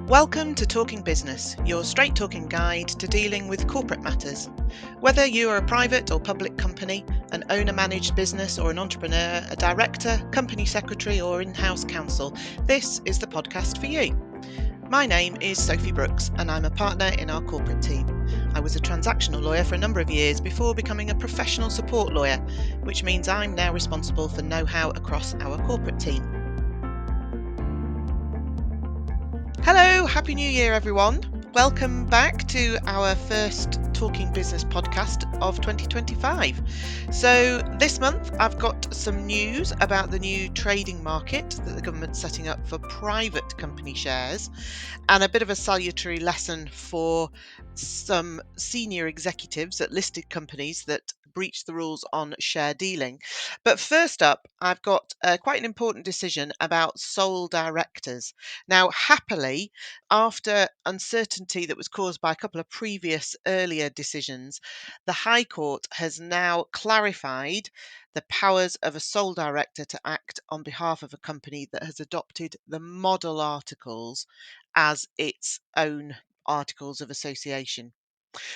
Welcome to Talking Business, your straight talking guide to dealing with corporate matters. Whether you are a private or public company, an owner managed business or an entrepreneur, a director, company secretary, or in house counsel, this is the podcast for you. My name is Sophie Brooks, and I'm a partner in our corporate team. I was a transactional lawyer for a number of years before becoming a professional support lawyer, which means I'm now responsible for know-how across our corporate team. Hello, Happy New Year, everyone. Welcome back to our first Talking Business podcast of 2025. So this month I've got some news about the new trading market that the government's setting up for private company shares, and a bit of a salutary lesson for some senior executives at listed companies that breach the rules on share dealing. But first up, I've got quite an important decision about sole directors. Now, happily, after uncertainty that was caused by a couple of previous earlier decisions, the High Court has now clarified the powers of a sole director to act on behalf of a company that has adopted the model articles as its own articles of association.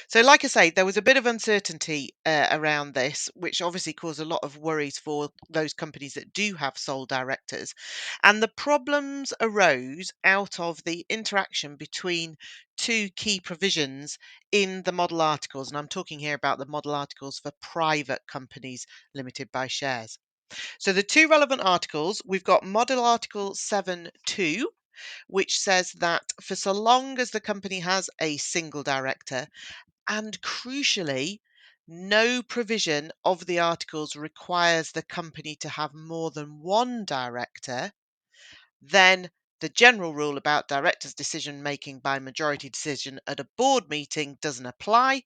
So, like I say, there was a bit of uncertainty around this, which obviously caused a lot of worries for those companies that do have sole directors. And the problems arose out of the interaction between two key provisions in the model articles. And I'm talking here about the model articles for private companies limited by shares. So, the two relevant articles, we've got Model Article 7.2, which says that for so long as the company has a single director, and crucially, no provision of the articles requires the company to have more than one director, then the general rule about directors' decision making by majority decision at a board meeting doesn't apply,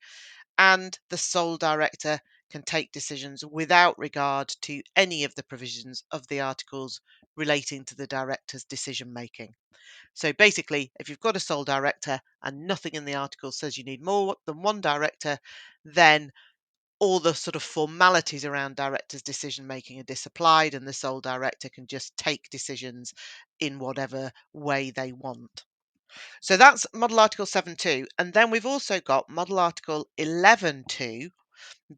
and the sole director can take decisions without regard to any of the provisions of the articles relating to the director's decision making. So basically, if you've got a sole director and nothing in the article says you need more than one director, then all the sort of formalities around directors' decision making are disapplied, and the sole director can just take decisions in whatever way they want. So that's Model Article 7.2. And then we've also got Model Article 11.2.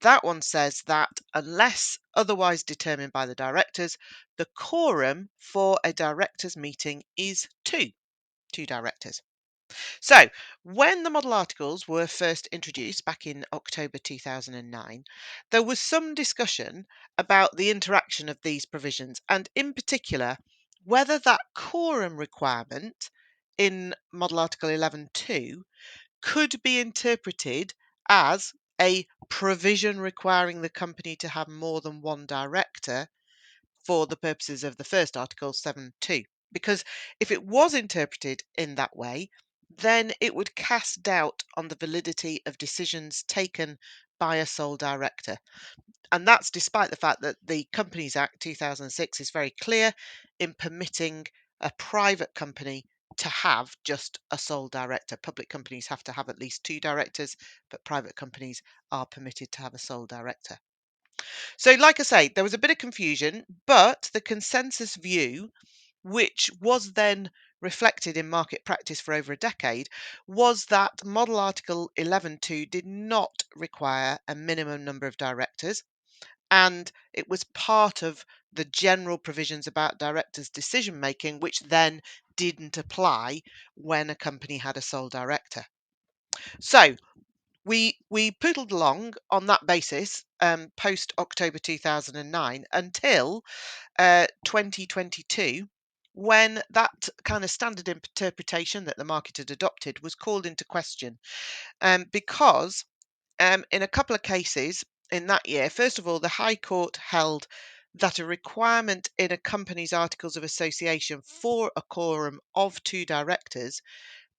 That one says that unless otherwise determined by the directors, the quorum for a directors' meeting is two directors. So, when the model articles were first introduced back in October 2009, there was some discussion about the interaction of these provisions, and in particular, whether that quorum requirement in Model Article 11.2 could be interpreted as a provision requiring the company to have more than one director for the purposes of the first article 7.2. Because if it was interpreted in that way, then it would cast doubt on the validity of decisions taken by a sole director. And that's despite the fact that the Companies Act 2006 is very clear in permitting a private company to have just a sole director. Public companies have to have at least two directors, but private companies are permitted to have a sole director. So, like I say, there was a bit of confusion, but the consensus view, which was then reflected in market practice for over a decade, was that Model Article 11.2 did not require a minimum number of directors, and it was part of the general provisions about directors' decision making, which then didn't apply when a company had a sole director. So, we poodled along on that basis post October 2009 until 2022, when that kind of standard interpretation that the market had adopted was called into question. Because in a couple of cases in that year, first of all, the High Court held that a requirement in a company's articles of association for a quorum of two directors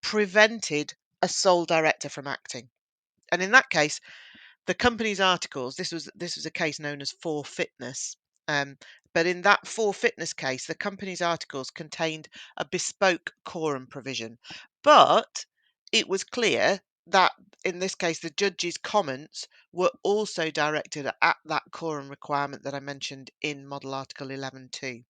prevented a sole director from acting. And in that case, the company's articles, this was a case known as for fitness. But in that for fitness case, the company's articles contained a bespoke quorum provision. But it was clear that in this case, the judge's comments were also directed at that quorum requirement that I mentioned in Model Article 11.2.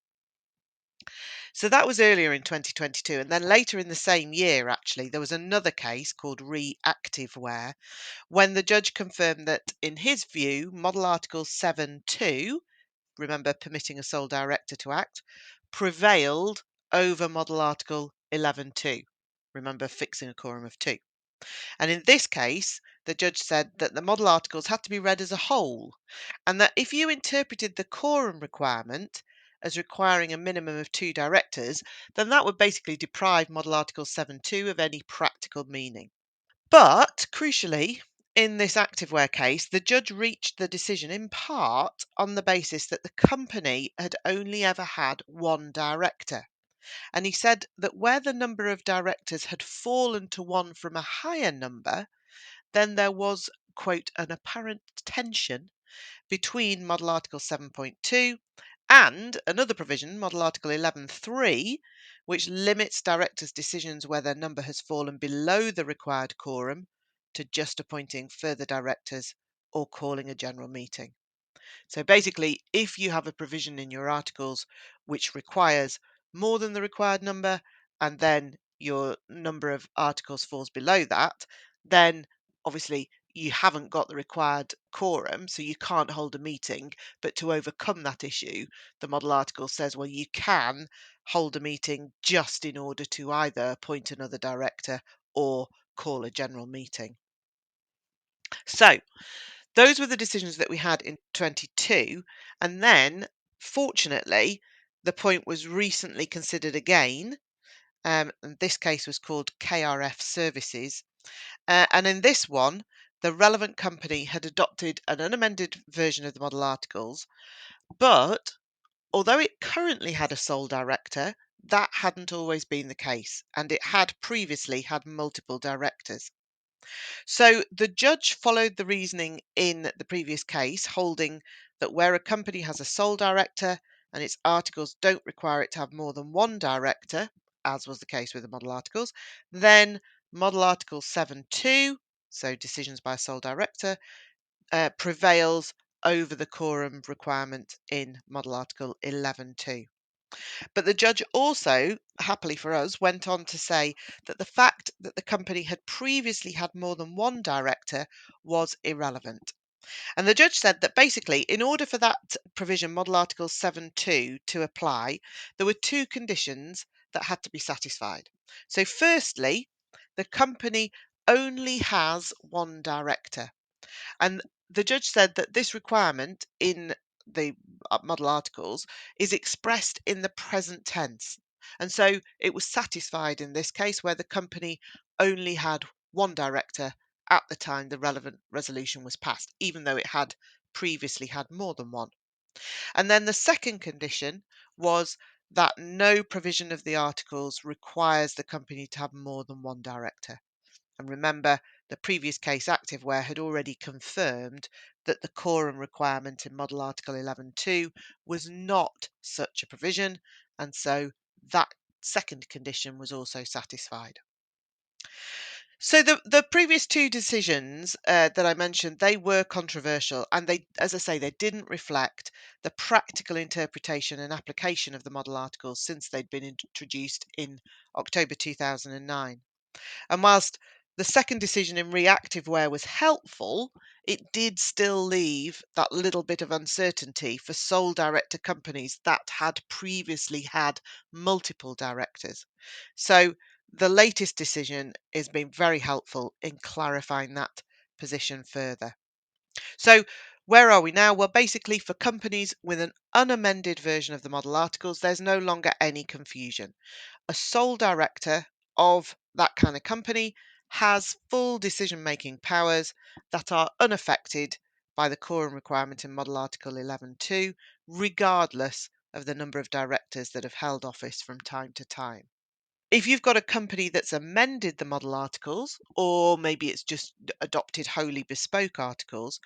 So that was earlier in 2022. And then later in the same year, actually, there was another case called Reactiveware, when the judge confirmed that, in his view, Model Article 7.2, remember permitting a sole director to act, prevailed over Model Article 11.2, remember fixing a quorum of two. And in this case, the judge said that the model articles had to be read as a whole, and that if you interpreted the quorum requirement as requiring a minimum of two directors, then that would basically deprive Model Article 7.2 of any practical meaning. But crucially, in this activewear case, the judge reached the decision in part on the basis that the company had only ever had one director. And he said that where the number of directors had fallen to one from a higher number, then there was, quote, an apparent tension between Model Article 7.2 and another provision, Model Article 11.3, which limits directors' decisions where their number has fallen below the required quorum to just appointing further directors or calling a general meeting. So basically, if you have a provision in your articles which requires more than the required number, and then your number of articles falls below that, then obviously you haven't got the required quorum, so you can't hold a meeting. But to overcome that issue, the model article says, well, you can hold a meeting just in order to either appoint another director or call a general meeting. So those were the decisions that we had in 22. And then, fortunately, the point was recently considered again. And this case was called KRF Services. And in this one, the relevant company had adopted an unamended version of the model articles. But although it currently had a sole director, that hadn't always been the case. And it had previously had multiple directors. So the judge followed the reasoning in the previous case, holding that where a company has a sole director and its articles don't require it to have more than one director, as was the case with the model articles, then Model Article 7.2, so decisions by a sole director, prevails over the quorum requirement in Model Article 11.2. But the judge also, happily for us, went on to say that the fact that the company had previously had more than one director was irrelevant. And the judge said that basically, in order for that provision, Model Article 7.2, to apply, there were two conditions that had to be satisfied. So, firstly, the company only has one director. And the judge said that this requirement in the model articles is expressed in the present tense. And so it was satisfied in this case where the company only had one director at the time the relevant resolution was passed, even though it had previously had more than one. And then the second condition was that no provision of the articles requires the company to have more than one director. And remember, the previous case, Activewear, had already confirmed that the quorum requirement in Model Article 11.2 was not such a provision, and so that second condition was also satisfied. So the previous two decisions that I mentioned, they were controversial, and they, as I say, they didn't reflect the practical interpretation and application of the model articles since they'd been introduced in October 2009. And whilst the second decision in Reactiveware was helpful, it did still leave that little bit of uncertainty for sole director companies that had previously had multiple directors. So the latest decision has been very helpful in clarifying that position further. So where are we now? Well, basically, for companies with an unamended version of the model articles, there's no longer any confusion. A sole director of that kind of company has full decision-making powers that are unaffected by the quorum requirement in Model Article 11.2, regardless of the number of directors that have held office from time to time. If you've got a company that's amended the model articles, or maybe it's just adopted wholly bespoke articles,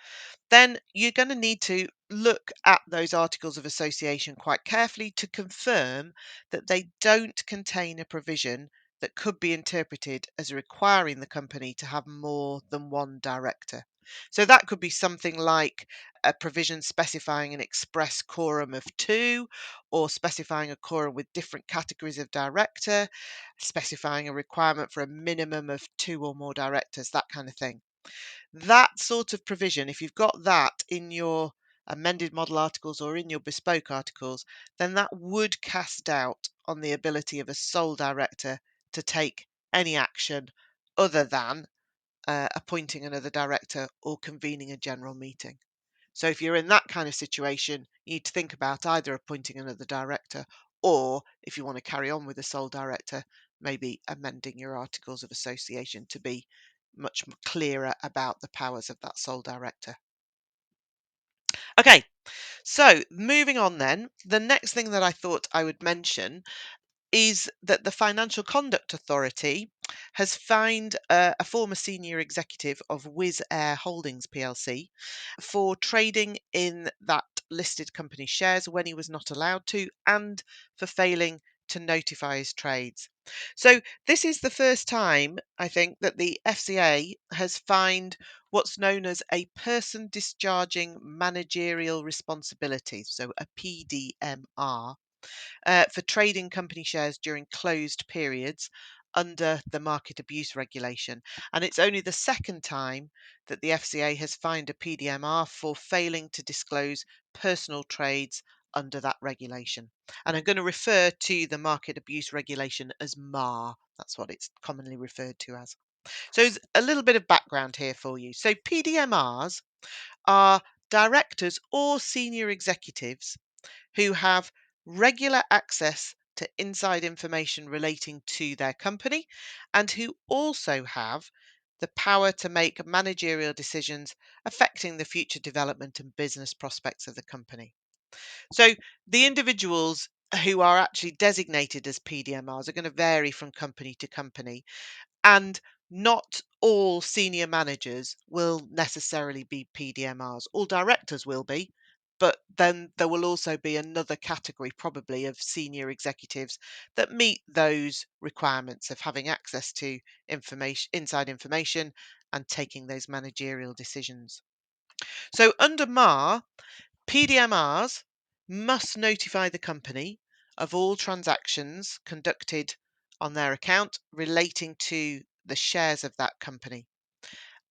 then you're going to need to look at those articles of association quite carefully to confirm that they don't contain a provision that could be interpreted as requiring the company to have more than one director. So that could be something like a provision specifying an express quorum of two, or specifying a quorum with different categories of director, specifying a requirement for a minimum of two or more directors, that kind of thing. That sort of provision, if you've got that in your amended model articles or in your bespoke articles, then that would cast doubt on the ability of a sole director to take any action other than appointing another director or convening a general meeting. So if you're in that kind of situation, you need to think about either appointing another director, or if you want to carry on with a sole director, maybe amending your articles of association to be much clearer about the powers of that sole director. Okay, so moving on then, the next thing that I thought I would mention is that the Financial Conduct Authority has fined a former senior executive of Wizz Air Holdings plc for trading in that listed company shares when he was not allowed to, and for failing to notify his trades. So this is the first time, I think, that the FCA has fined what's known as a person discharging managerial responsibilities, so a PDMR, for trading company shares during closed periods under the market abuse regulation. And it's only the second time that the FCA has fined a PDMR for failing to disclose personal trades under that regulation. And I'm going to refer to the market abuse regulation as MAR. That's what it's commonly referred to as. So there's a little bit of background here for you. So PDMRs are directors or senior executives who have regular access to inside information relating to their company, and who also have the power to make managerial decisions affecting the future development and business prospects of the company. So the individuals who are actually designated as PDMRs are going to vary from company to company, and not all senior managers will necessarily be PDMRs. All directors will be, but then there will also be another category, probably, of senior executives that meet those requirements of having access to information, inside information, and taking those managerial decisions. So under MAR, PDMRs must notify the company of all transactions conducted on their account relating to the shares of that company.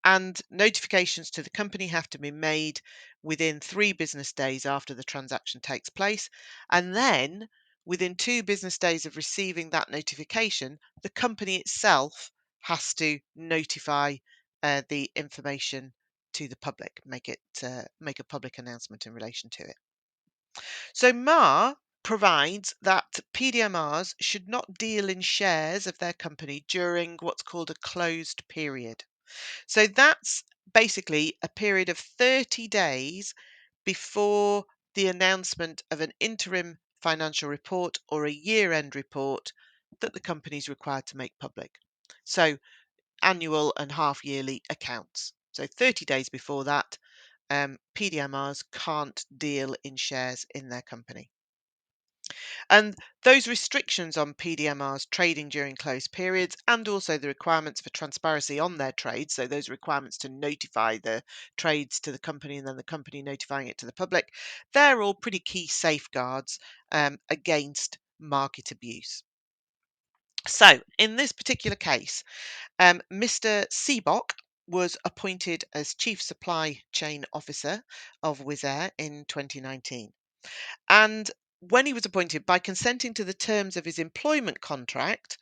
And notifications to the company have to be made within 3 business days after the transaction takes place. And then within 2 business days of receiving that notification, the company itself has to notify the information to the public, make a public announcement in relation to it. So MAR provides that PDMRs should not deal in shares of their company during what's called a closed period. So that's basically a period of 30 days before the announcement of an interim financial report or a year-end report that the company is required to make public. So annual and half-yearly accounts. So 30 days before that, PDMRs can't deal in shares in their company. And those restrictions on PDMRs trading during closed periods, and also the requirements for transparency on their trades, so those requirements to notify the trades to the company and then the company notifying it to the public, they're all pretty key safeguards against market abuse. So in this particular case, Mr. Seabock was appointed as Chief Supply Chain Officer of Wizz Air in 2019. And when he was appointed, by consenting to the terms of his employment contract,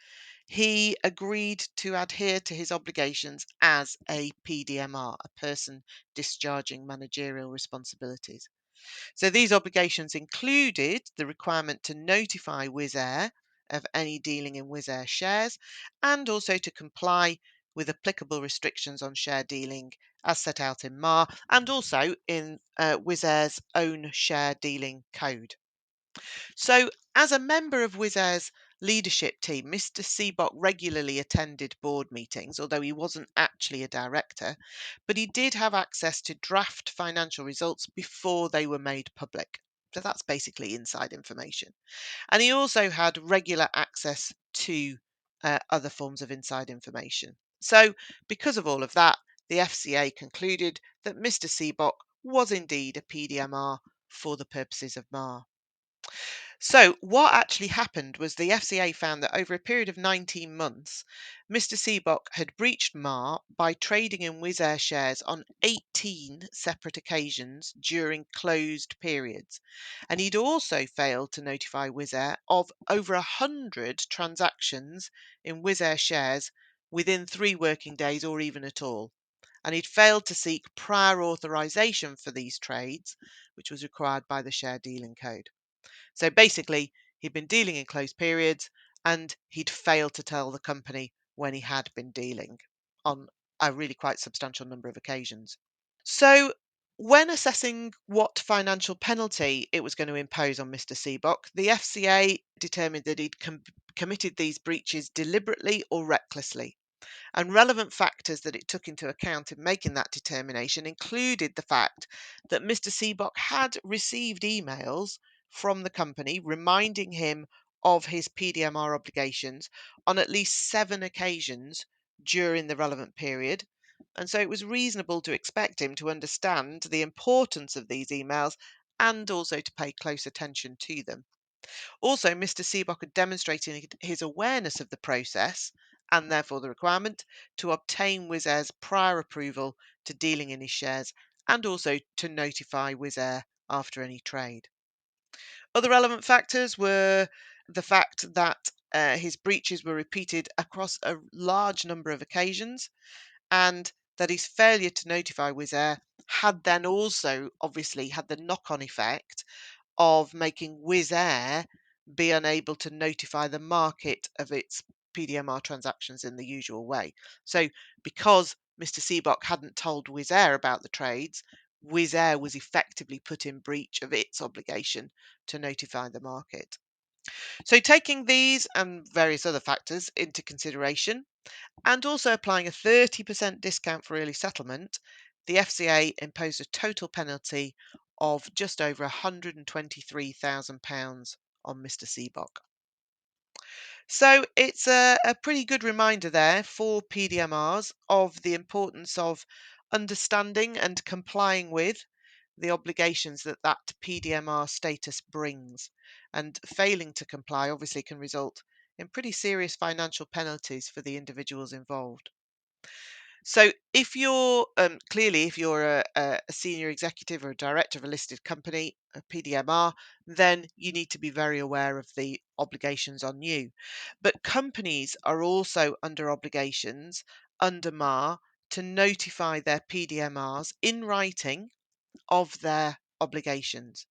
he agreed to adhere to his obligations as a PDMR, a person discharging managerial responsibilities. So these obligations included the requirement to notify Wizz Air of any dealing in Wizz Air shares, and also to comply with applicable restrictions on share dealing as set out in MAR, and also in Wizz Air's own share dealing code. So, as a member of Wizz Air's leadership team, Mr. Seabock regularly attended board meetings, although he wasn't actually a director, but he did have access to draft financial results before they were made public. So that's basically inside information. And he also had regular access to other forms of inside information. So, because of all of that, the FCA concluded that Mr. Seabock was indeed a PDMR for the purposes of MAR. So, what actually happened was the FCA found that over a period of 19 months, Mr. Seabock had breached MAR by trading in Wizz Air shares on 18 separate occasions during closed periods. And he'd also failed to notify Wizz Air of over 100 transactions in Wizz Air shares within 3 working days or even at all. And he'd failed to seek prior authorization for these trades, which was required by the share dealing code. So basically, he'd been dealing in closed periods and he'd failed to tell the company when he had been dealing on a really quite substantial number of occasions. So, when assessing what financial penalty it was going to impose on Mr. Seabock, the FCA determined that he'd committed these breaches deliberately or recklessly. And relevant factors that it took into account in making that determination included the fact that Mr. Seabock had received emails from the company reminding him of his PDMR obligations on at least 7 occasions during the relevant period. And so it was reasonable to expect him to understand the importance of these emails and also to pay close attention to them. Also, Mr. Seabock had demonstrated his awareness of the process and therefore the requirement to obtain Wizz Air's prior approval to dealing in his shares and also to notify Wizz Air after any trade. Other relevant factors were the fact that his breaches were repeated across a large number of occasions and that his failure to notify Wizz Air had then also obviously had the knock-on effect of making Wizz Air be unable to notify the market of its PDMR transactions in the usual way. So, because Mr. Seabock hadn't told Wizz Air about the trades, Wizz Air was effectively put in breach of its obligation to notify the market. So, taking these and various other factors into consideration, and also applying a 30% discount for early settlement, the FCA imposed a total penalty of just over £123,000 on Mr. Seabock. So it's a pretty good reminder there for PDMRs of the importance of understanding and complying with the obligations that that PDMR status brings. And failing to comply obviously can result in pretty serious financial penalties for the individuals involved. So if you're clearly, if you're a senior executive or a director of a listed company, a PDMR, then you need to be very aware of the obligations on you. But companies are also under obligations under MAR to notify their PDMRs in writing of their obligations.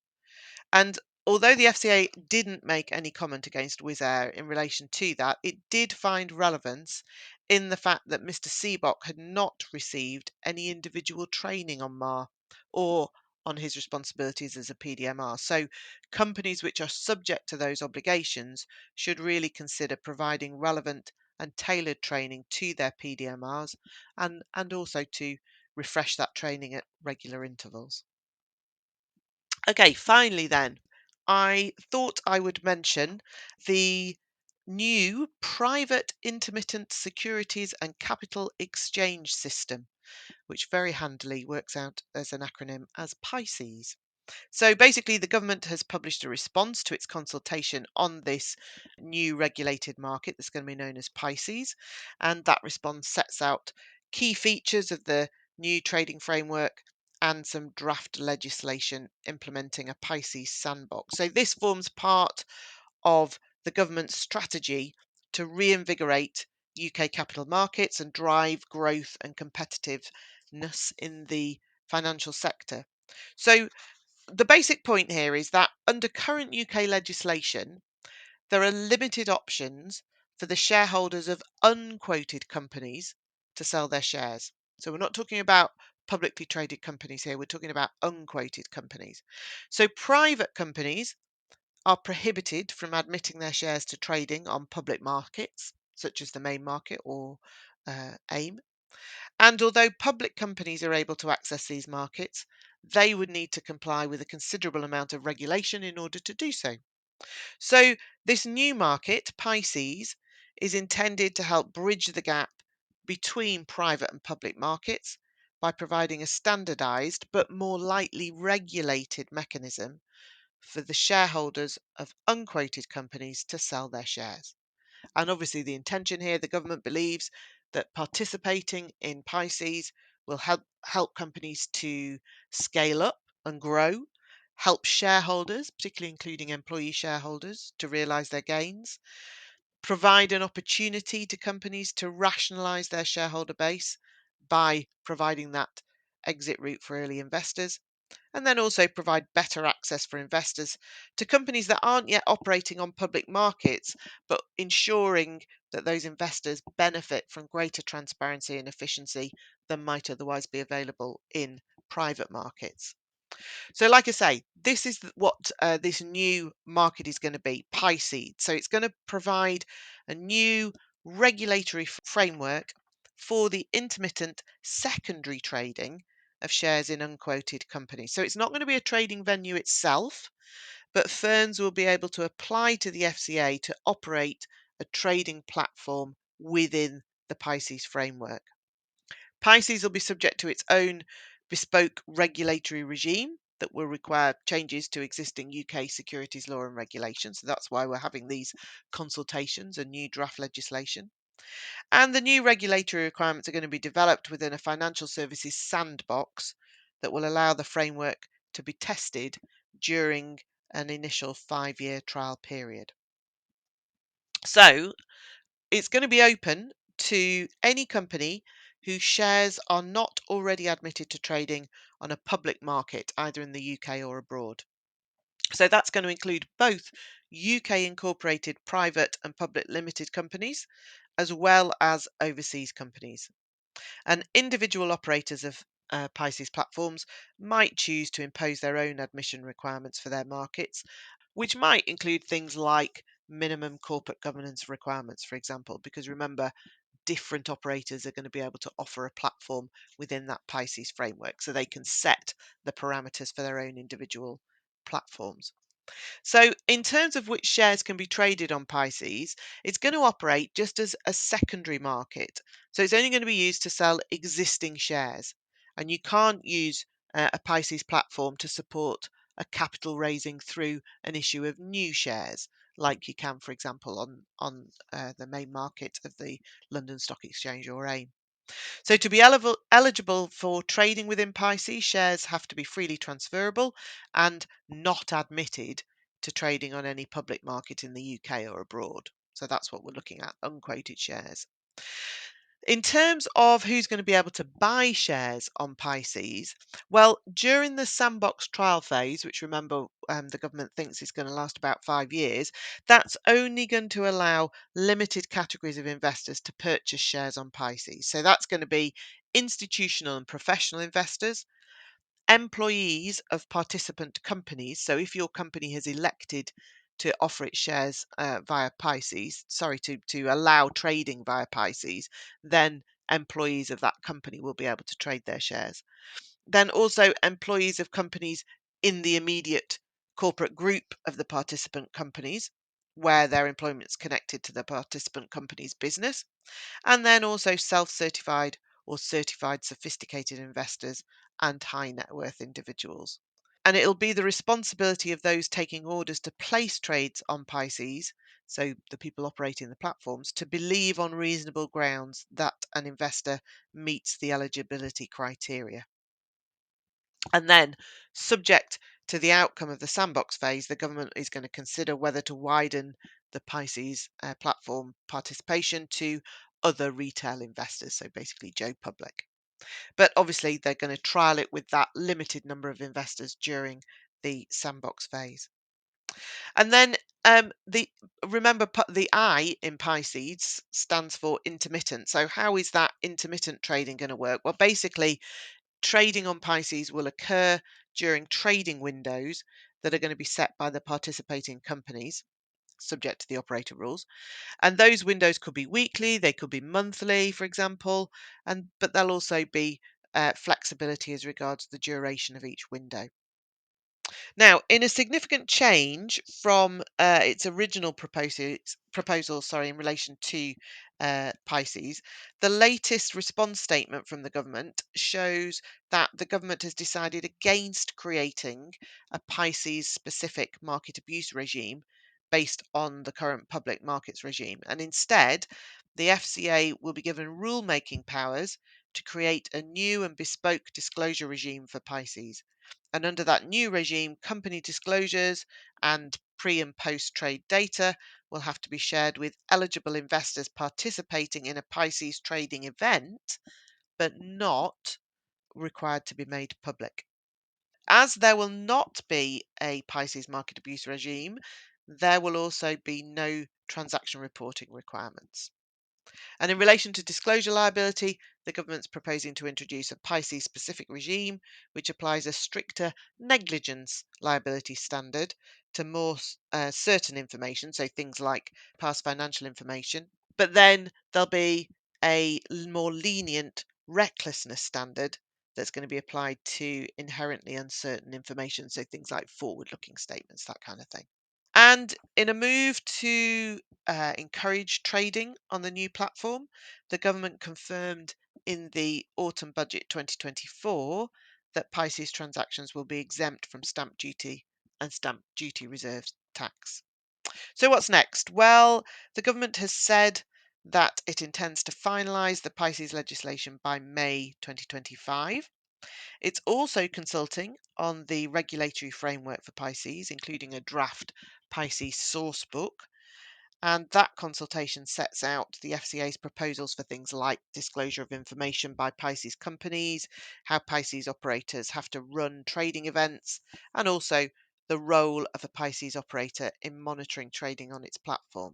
And although the FCA didn't make any comment against Wizz Air in relation to that, it did find relevance in the fact that Mr. Seabock had not received any individual training on MAR or on his responsibilities as a PDMR. So companies which are subject to those obligations should really consider providing relevant and tailored training to their PDMRs and also to refresh that training at regular intervals. Okay, finally then, I thought I would mention the new Private Intermittent Securities and Capital Exchange System, which very handily works out as an acronym as PICES. So basically, the government has published a response to its consultation on this new regulated market that's going to be known as PICES. And that response sets out key features of the new trading framework and some draft legislation implementing a PICES sandbox. So this forms part of the government's strategy to reinvigorate UK capital markets and drive growth and competitiveness in the financial sector. So the basic point here is that under current UK legislation, there are limited options for the shareholders of unquoted companies to sell their shares. So we're not talking about publicly traded companies here, we're talking about unquoted companies. So private companies are prohibited from admitting their shares to trading on public markets, such as the main market or AIM. And although public companies are able to access these markets, they would need to comply with a considerable amount of regulation in order to do so. So, this new market, PICES, is intended to help bridge the gap between private and public markets by providing a standardized but more lightly regulated mechanism for the shareholders of unquoted companies to sell their shares. And obviously, the intention here, the government believes that participating in PICEs will help companies to scale up and grow, help shareholders, particularly including employee shareholders, to realise their gains, provide an opportunity to companies to rationalise their shareholder base by providing that exit route for early investors, and then also provide better access for investors to companies that aren't yet operating on public markets, but ensuring that those investors benefit from greater transparency and efficiency than might otherwise be available in private markets. So, like I say, this is what this new market is going to be, PICE. So it's going to provide a new regulatory framework for the intermittent secondary trading of shares in unquoted companies. So it's not going to be a trading venue itself, but firms will be able to apply to the FCA to operate a trading platform within the PICES framework. PICES will be subject to its own bespoke regulatory regime that will require changes to existing UK securities law and regulations. So that's why we're having these consultations and new draft legislation. And the new regulatory requirements are going to be developed within a financial services sandbox that will allow the framework to be tested during an initial 5-year trial period. So it's going to be open to any company whose shares are not already admitted to trading on a public market, either in the UK or abroad. So that's going to include both UK incorporated private and public limited companies, as well as overseas companies. And individual operators of PICES platforms might choose to impose their own admission requirements for their markets, which might include things like minimum corporate governance requirements, for example, because remember, different operators are going to be able to offer a platform within that PICES framework, so they can set the parameters for their own individual platforms. So, in terms of which shares can be traded on PICES, it's going to operate just as a secondary market. So, it's only going to be used to sell existing shares. And you can't use a PICES platform to support a capital raising through an issue of new shares, like you can, for example, on the main market of the London Stock Exchange or AIM. So to be eligible for trading within PICE, shares have to be freely transferable and not admitted to trading on any public market in the UK or abroad. So that's what we're looking at, unquoted shares. In terms of who's going to be able to buy shares on PICES, well, during the sandbox trial phase, which remember the government thinks is going to last about 5 years, that's only going to allow limited categories of investors to purchase shares on PICES. So that's going to be institutional and professional investors, employees of participant companies. So if your company has elected to offer its shares via PICES, to allow trading via PICES, then employees of that company will be able to trade their shares. Then also employees of companies in the immediate corporate group of the participant companies, where their employment is connected to the participant company's business, and then also self-certified or certified sophisticated investors and high net worth individuals. And it'll be the responsibility of those taking orders to place trades on PICES, so the people operating the platforms, to believe on reasonable grounds that an investor meets the eligibility criteria. And then, subject to the outcome of the sandbox phase, the government is going to consider whether to widen the PICES platform participation to other retail investors, so basically Joe Public. But obviously, they're going to trial it with that limited number of investors during the sandbox phase. And then remember the I in PICES stands for intermittent. So how is that intermittent trading going to work? Well, basically, trading on PICES will occur during trading windows that are going to be set by the participating companies, subject to the operator rules. And those windows could be weekly, they could be monthly, for example, but there'll also be flexibility as regards the duration of each window. Now, in a significant change from its original proposal, in relation to Pisces, the latest response statement from the government shows that the government has decided against creating a Pisces-specific market abuse regime based on the current public markets regime, and instead, the FCA will be given rule-making powers to create a new and bespoke disclosure regime for Pisces. And under that new regime, company disclosures and pre and post trade data will have to be shared with eligible investors participating in a Pisces trading event, but not required to be made public. As there will not be a Pisces market abuse regime, there will also be no transaction reporting requirements. And in relation to disclosure liability, the government's proposing to introduce a Pisces specific regime which applies a stricter negligence liability standard to more certain information, so things like past financial information. But then there'll be a more lenient recklessness standard that's going to be applied to inherently uncertain information, so things like forward looking statements, that kind of thing. And in a move to encourage trading on the new platform, the government confirmed in the autumn budget 2024 that Pisces transactions will be exempt from stamp duty and stamp duty reserve tax. So what's next? Well, the government has said that it intends to finalise the Pisces legislation by May 2025. It's also consulting on the regulatory framework for Pisces, including a draft Pisces source book. And that consultation sets out the FCA's proposals for things like disclosure of information by Pisces companies, how Pisces operators have to run trading events, and also the role of a Pisces operator in monitoring trading on its platform.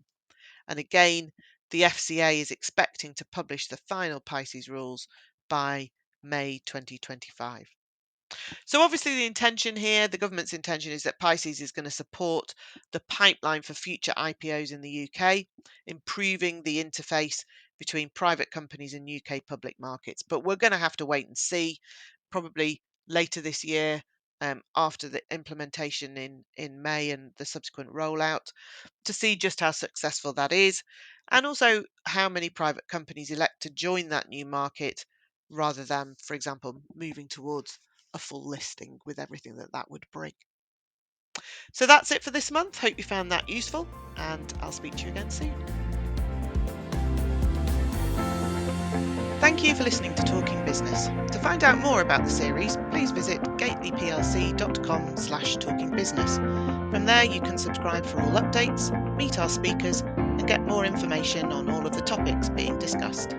And again, the FCA is expecting to publish the final Pisces rules by May 2025. So obviously the intention here, the government's intention is that Pisces is going to support the pipeline for future IPOs in the UK, improving the interface between private companies and UK public markets. But we're going to have to wait and see, probably later this year, after the implementation in May and the subsequent rollout, to see just how successful that is, and also how many private companies elect to join that new market rather than, for example, moving towards a full listing with everything that that would bring. So that's it for this month. Hope you found that useful, and I'll speak to you again soon. Thank you for listening to Talking Business. To find out more about the series, please visit gatelyplc.com/talkingbusiness. From there, you can subscribe for all updates, meet our speakers, and get more information on all of the topics being discussed.